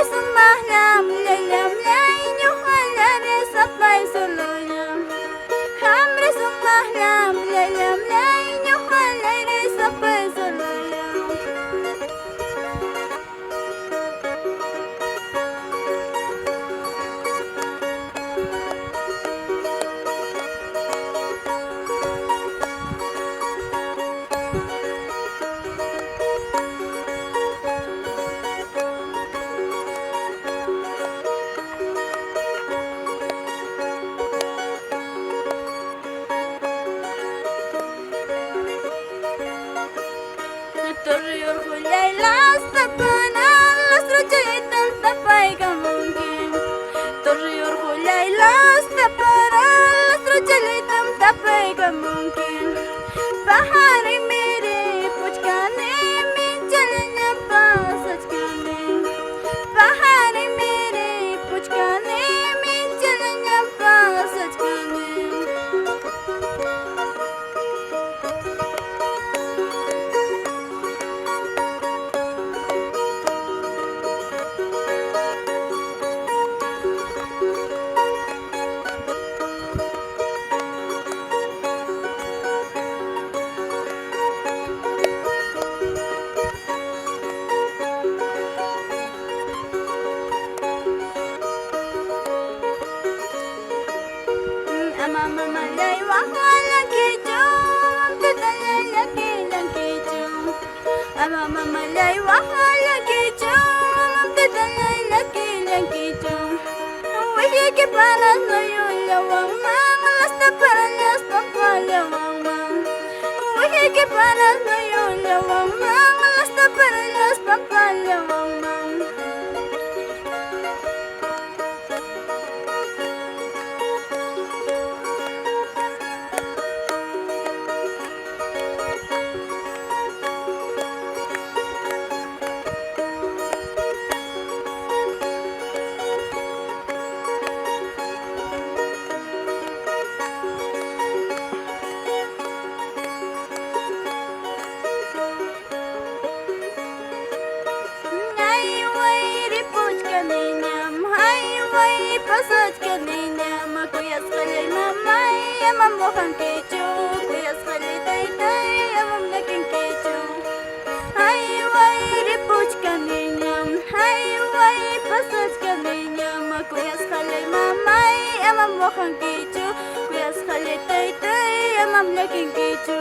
Mahlam laylam lay nyuhalare sapay soloyam Hamre sumahlam laylam lay nyuhalare sapay soloyam Torrior hulay las tapanan las trochaitas tapay kamungkin Torrior hulay las tapanan las trochaitas tapay kamungkin Bahari mere puchkane min chalanya pasachkane Bahari mere puchkane min chalanya pasachkane Mama malay wala kijum Tidalay laki lang kijum Mama malay wala kijum Tidalay laki lang kijum Wihi ki panas no yulawang mang Lasta paralas pampalawang mang Wihi ki panas no yulawang mang Lasta paralas pampalawang mang Pasat kanina makuyas kalay mamay amam mukhang kecho kuyas kalay tay amam laking kecho Hayway ripuch kanina Hayway pasat kanina makuyas kalay mamay amam mukhang kecho kuyas kalay tay amam laking kecho